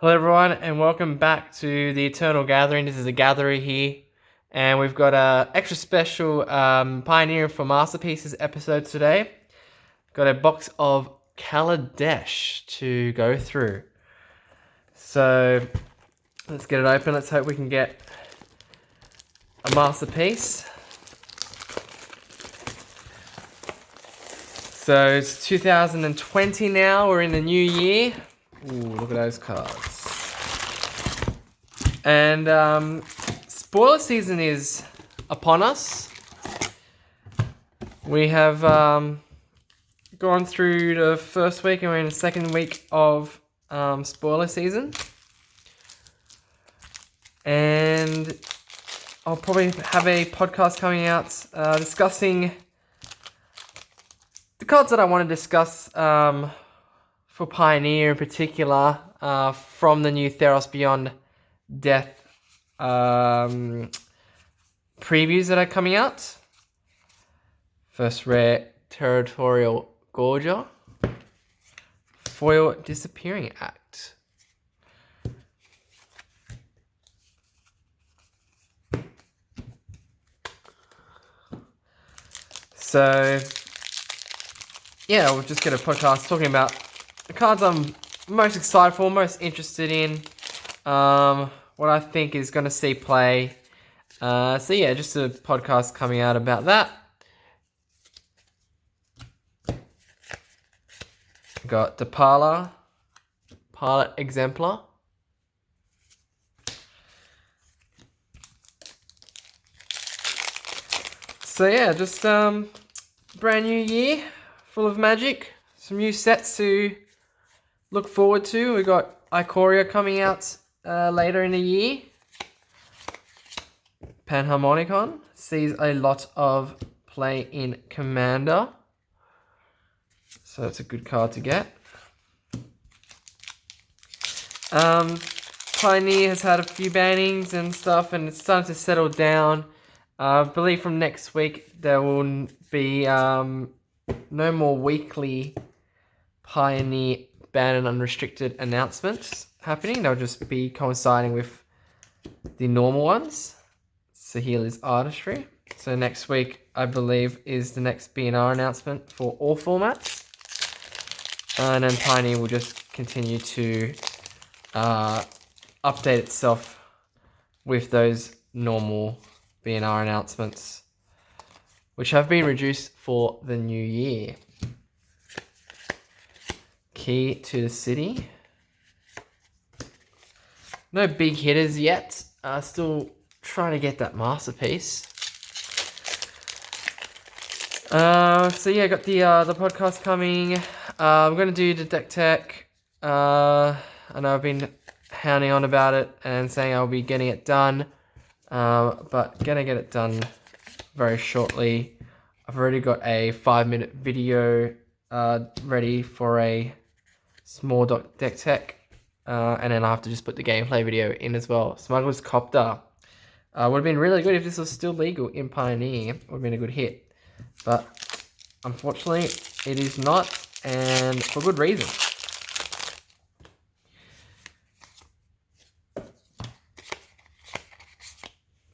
Hello everyone and welcome back to the Eternal Gathering. This is a gatherer here and we've got a extra special Pioneer for Masterpieces episode today. Got a box of Kaladesh to go through. So let's get it open. Let's hope we can get a masterpiece. So it's 2020 now, we're in the new year. Ooh, look at those cards. And spoiler season is upon us. We have gone through the first week and we're in the second week of spoiler season. And I'll probably have a podcast coming out discussing the cards that I want to discuss for Pioneer in particular from the new Theros Beyond Death previews that are coming out. First rare Territorial Gorger, Foil Disappearing Act. So yeah, we'll just get a podcast talking about the cards I'm most excited for, most interested in, what I think is going to see play. So yeah, just a podcast coming out about that. Got the Pilot Exemplar. So yeah, just brand new year, full of magic. Some new sets to look forward to. We got Ikoria coming out later in the year. Panharmonicon sees a lot of play in Commander, so it's a good card to get. Pioneer has had a few bannings and stuff, and it's starting to settle down. I believe from next week there will be no more weekly Pioneer ban and unrestricted announcements happening. They'll just be coinciding with the normal ones. Saheela's Artistry. So next week, I believe, is the next BNR announcement for all formats. And then Pioneer will just continue to update itself with those normal BNR announcements, which have been reduced for the new year. Key to the City. No big hitters yet. Still trying to get that masterpiece. So yeah, got the podcast coming. I'm gonna do the deck tech. I know I've been hounding on about it and saying I'll be getting it done, but gonna get it done very shortly. I've already got a 5-minute video ready for a small deck tech, and then I have to just put the gameplay video in as well. Smuggler's Copter would have been really good if this was still legal in Pioneer. Would have been a good hit, but unfortunately it is not, and for good reason.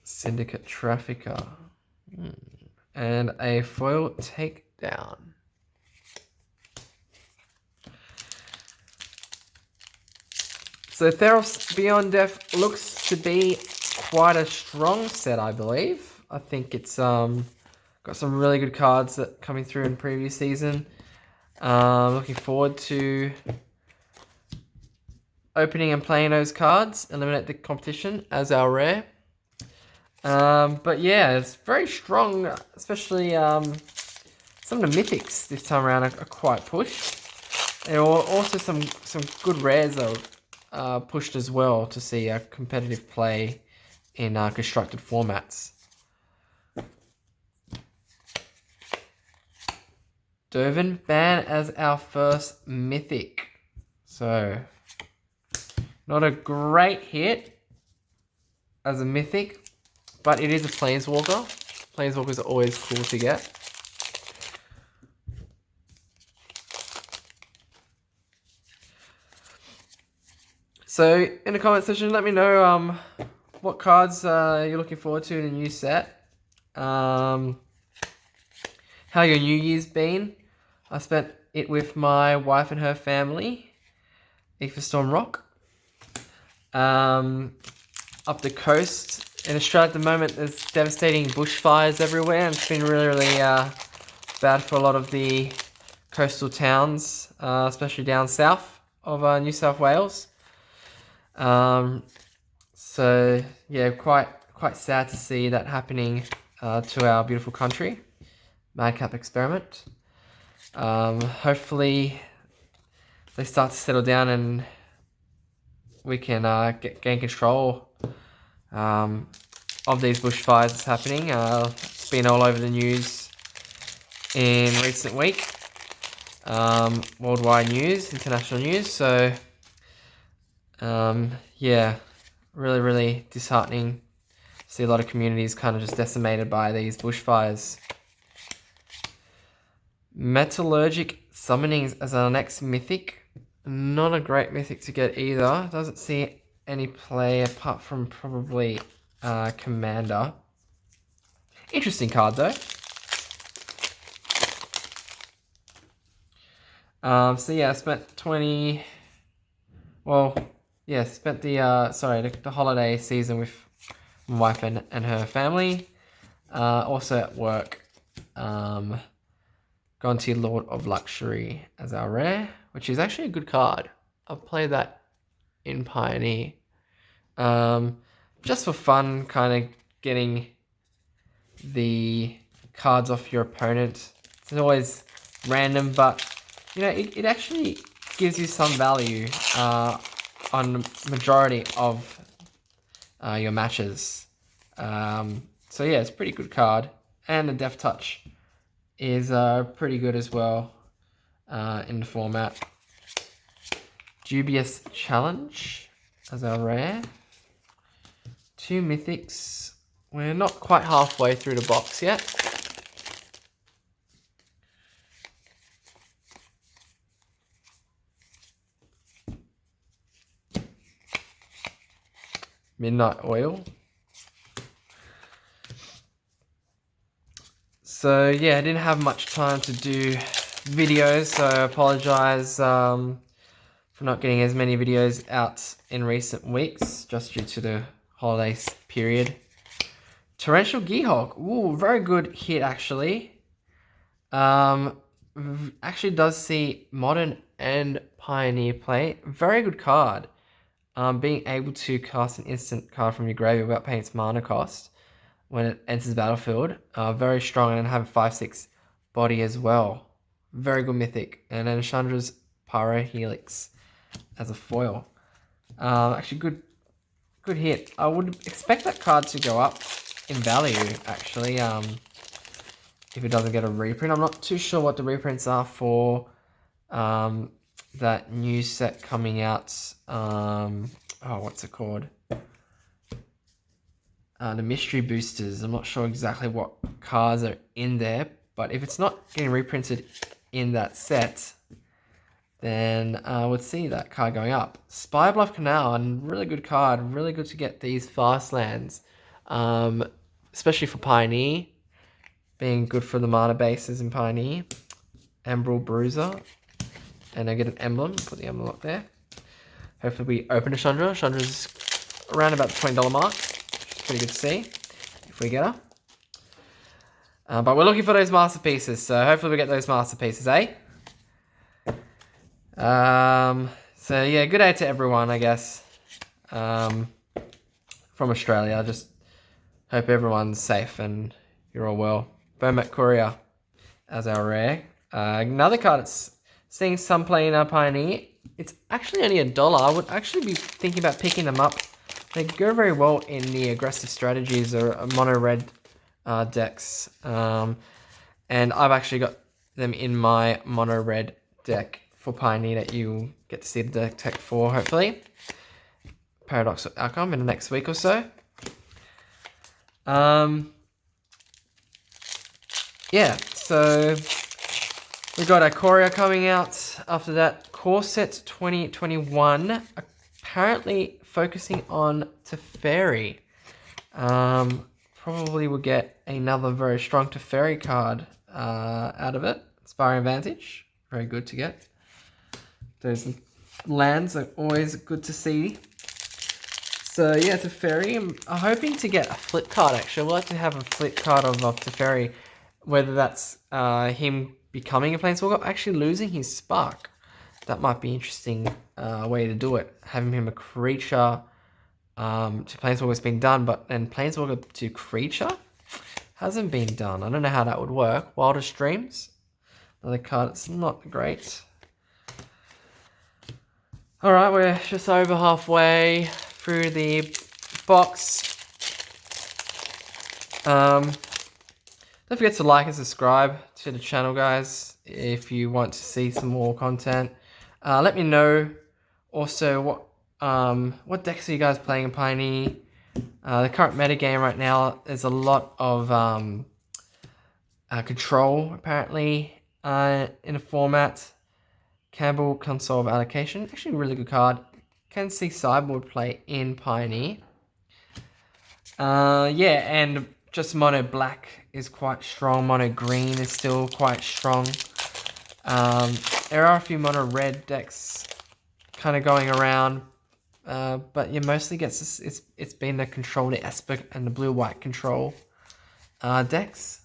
Syndicate Trafficker, and a foil takedown. So Theros Beyond Death looks to be quite a strong set, I believe. I think it's got some really good cards that coming through in previous season. Looking forward to opening and playing those cards. Eliminate the competition as our rare. But yeah, it's very strong, especially some of the mythics this time around are quite pushed. There are also some good rares though. Pushed as well to see a competitive play in constructed formats. Dovin ban as our first mythic. So, not a great hit as a mythic, but it is a Planeswalker. Planeswalkers are always cool to get. So in the comment section, let me know what cards you're looking forward to in a new set. How your New Year's been. I spent it with my wife and her family. Aoife Storm Rock. Up the coast in Australia at the moment, there's devastating bushfires everywhere, and it's been really bad for a lot of the coastal towns, especially down south of New South Wales. So yeah, quite sad to see that happening to our beautiful country. Madcap experiment. Hopefully they start to settle down and we can gain control of these bushfires that's happening. It's been all over the news in recent week. Worldwide news, international news. So yeah, really disheartening to see a lot of communities kind of just decimated by these bushfires. Metallurgic Summonings as our next mythic. Not a great mythic to get either. Doesn't see any play apart from probably Commander. Interesting card though. So yeah, I spent 20... Well, yeah, spent the holiday season with my wife and her family. Also at work. Gone to Lord of Luxury as our rare, which is actually a good card. I've played that in Pioneer. Just for fun, kind of getting the cards off your opponent. It's always random, but you know, it actually gives you some value on the majority of your matches. So yeah, it's a pretty good card. And the Death Touch is pretty good as well in the format. Dubious Challenge as our rare. 2 mythics. We're not quite halfway through the box yet. Midnight Oil. So yeah, I didn't have much time to do videos, so I apologize for not getting as many videos out in recent weeks, just due to the holidays period. Torrential Gearhulk. Ooh, very good hit actually. Actually does see Modern and Pioneer play. Very good card. Being able to cast an instant card from your graveyard without paying its mana cost when it enters the battlefield. Very strong, and have a 5/6 body as well. Very good mythic. And then Chandra's Pyro Helix as a foil. Actually good hit. I would expect that card to go up in value actually, if it doesn't get a reprint. I'm not too sure what the reprints are for that new set coming out. What's it called? The Mystery Boosters. I'm not sure exactly what cards are in there, but if it's not getting reprinted in that set, then I would see that card going up. Spire Bluff Canal, and really good card. Really good to get these fast lands, especially for Pioneer, being good for the mana bases in Pioneer. Emerald Bruiser, and I get an emblem. Put the emblem up there. Hopefully we open a Chandra. Chandra's around about the $20 mark. Pretty good to see if we get her. But we're looking for those masterpieces, so hopefully we get those masterpieces, eh? So yeah, good day to everyone, I guess. From Australia. I just hope everyone's safe and you're all well. Burmat Courier as our rare. Another card that's seeing some play in our Pioneer. It's actually only $1. I would actually be thinking about picking them up. They go very well in the aggressive strategies or mono red decks. And I've actually got them in my mono red deck for Pioneer that you get to see the deck tech for, hopefully. Paradoxical Outcome in the next week or so. Yeah, so we got a Courier coming out. After that, Core Set 2021, a apparently focusing on Teferi. Probably will get another very strong Teferi card out of it. Inspiring Advantage, very good to get. Those lands are always good to see. So yeah, Teferi, I'm hoping to get a flip card actually. I'd like to have a flip card of Teferi, whether that's him becoming a Planeswalker, actually losing his Spark. That might be an interesting way to do it. Having him a creature to Planeswalker has been done, but then Planeswalker to creature hasn't been done. I don't know how that would work. Wildest Dreams, another card that's not great. Alright, we're just over halfway through the box. Don't forget to like and subscribe to the channel, guys, if you want to see some more content. Let me know also what decks are you guys playing in Pioneer. The current meta game right now, there's a lot of control apparently in a format. Campbell Console of Allocation, actually a really good card. Can see sideboard play in Pioneer. Yeah, and just mono black is quite strong. Mono green is still quite strong. There are a few mono red decks kind of going around, but yeah, mostly gets it's been the control, the Esper and the blue white control decks.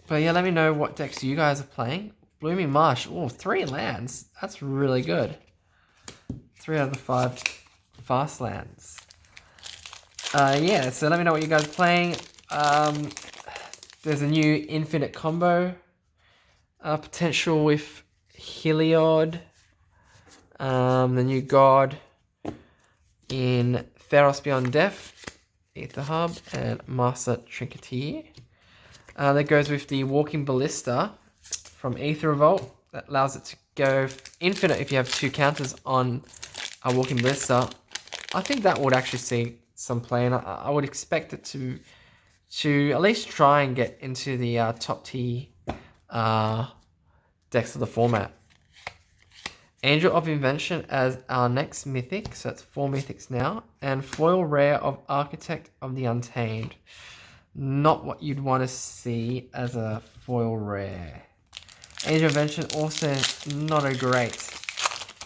But yeah, let me know what decks you guys are playing. Blooming Marsh. Oh, 3 lands. That's really good. 3 out of the 5 fast lands. Yeah, so let me know what you guys are playing. There's a new infinite combo potential with Heliod, the new god in Theros Beyond Death, Aether Hub, and Master Trinketeer. That goes with the Walking Ballista from Aether Revolt. That allows it to go infinite if you have 2 counters on a Walking Ballista. I think that would actually see some play, and I would expect it to at least try and get into the top tier decks of the format. Angel of Invention as our next mythic, so that's 4 mythics now, and foil rare of Architect of the Untamed. Not what you'd want to see as a foil rare. Angel of Invention also not a great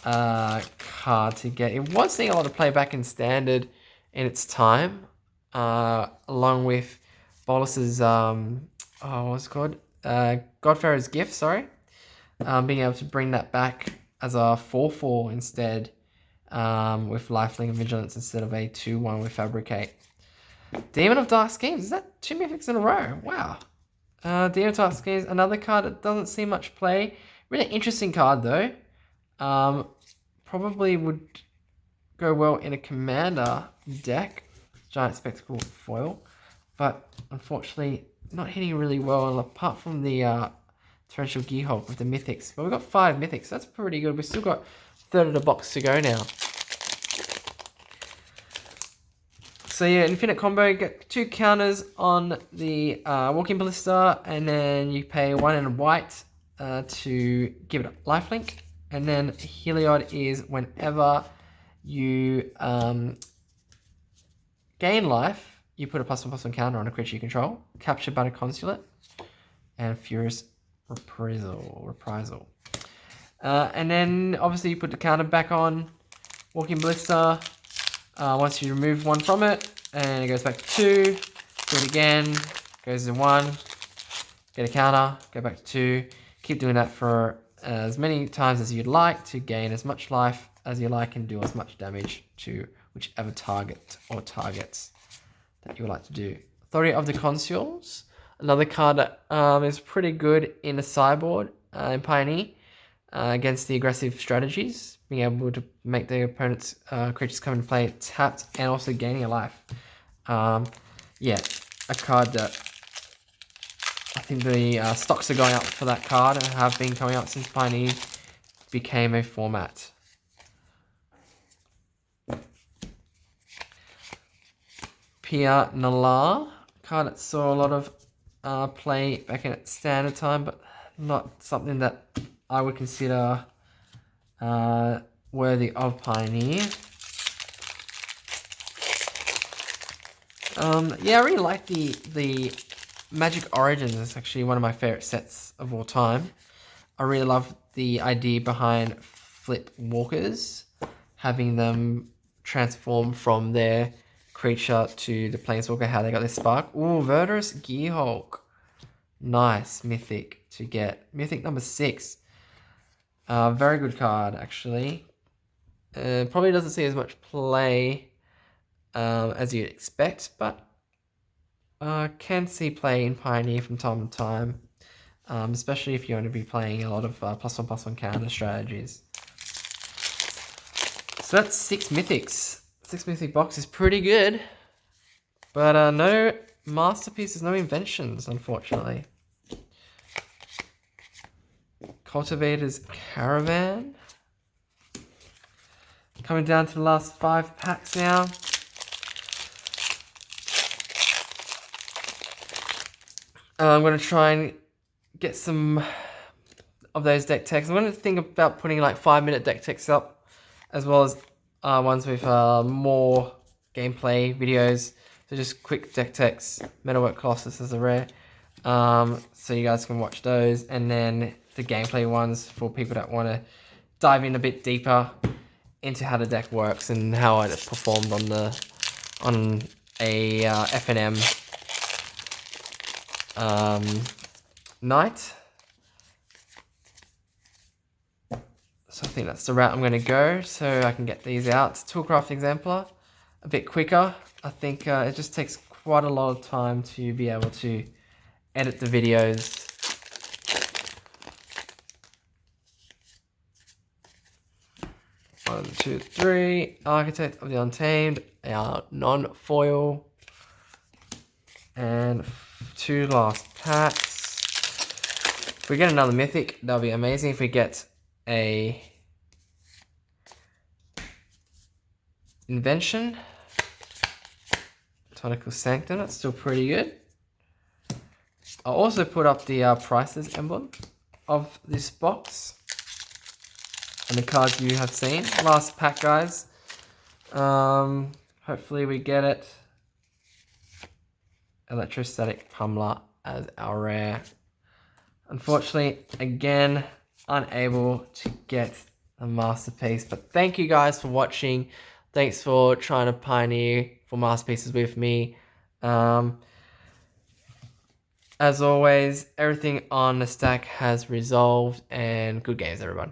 card to get. It was seeing a lot of play back in Standard in its time, along with Bolus's what's it called? Godfarer's Gift, sorry. Being able to bring that back as a 4/4 instead, with Lifelink and Vigilance instead of a 2/1 with Fabricate. Demon of Dark Schemes, is that 2 mythics in a row? Wow. Demon of Dark Schemes, another card that doesn't see much play. Really interesting card though. Probably would go well in a Commander deck. Giant Spectacle foil. But unfortunately, not hitting really well apart from the Torrential Gearhulk with the mythics. But we've got 5 mythics, so that's pretty good. We've still got a third of the box to go now. So yeah, Infinite Combo, get 2 counters on the Walking Ballista, and then you pay 1 in white to give it a lifelink. And then Heliod is whenever you gain life, you put a +1/+1 counter on a creature you control, captured by the Consulate, and Furious Reprisal. And then obviously you put the counter back on Walking Ballista. Once you remove 1 from it, and it goes back to 2, do it again, goes to 1, get a counter, go back to 2, keep doing that for as many times as you'd like to gain as much life as you like and do as much damage to whichever target or targets that you would like to do. Authority of the Consuls, another card that is pretty good in the sideboard in Pioneer against the aggressive strategies, being able to make the opponent's creatures come into play tapped and also gaining a life. Yeah, a card that I think the stocks are going up for that card and have been coming up since Pioneer became a format. Pia Nala, card that saw a lot of play back in its Standard time, but not something that I would consider worthy of Pioneer. Yeah, I really like the Magic Origins. It's actually one of my favorite sets of all time. I really love the idea behind Flip Walkers, having them transform from their creature to the Planeswalker, how they got their spark. Ooh, Verdurous Gearhulk. Nice, Mythic to get. Mythic number 6. Very good card, actually. Probably doesn't see as much play as you'd expect, but can see play in Pioneer from time to time, especially if you're going to be playing a lot of +1/+1 counter strategies. So that's 6 Mythics. 6 Mythic box is pretty good, but no masterpieces, no inventions, unfortunately. Cultivator's Caravan. Coming down to the last 5 packs now. I'm going to try and get some of those deck techs. I'm going to think about putting like 5-minute deck techs up, as well as ones with more gameplay videos. So just quick deck techs. Metalwork Colossus is a rare. So you guys can watch those. And then the gameplay ones for people that want to dive in a bit deeper into how the deck works and how it performed on a FNM night. So I think that's the route I'm going to go, so I can get these out. Toolcraft Exemplar, a bit quicker. I think it just takes quite a lot of time to be able to edit the videos. One, two, three. Architect of the Untamed, our non-foil. And 2 last packs. If we get another Mythic, that'll be amazing. If we get a Invention, Tonical Sanctum, that's still pretty good. I'll also put up the prices emblem of this box and the cards you have seen. Last pack, guys. Hopefully we get it. Electrostatic Pummeler as our rare. Unfortunately, again, unable to get a masterpiece. But thank you guys for watching. Thanks for trying to pioneer for masterpieces with me. As always, everything on the stack has resolved, and good games, everyone.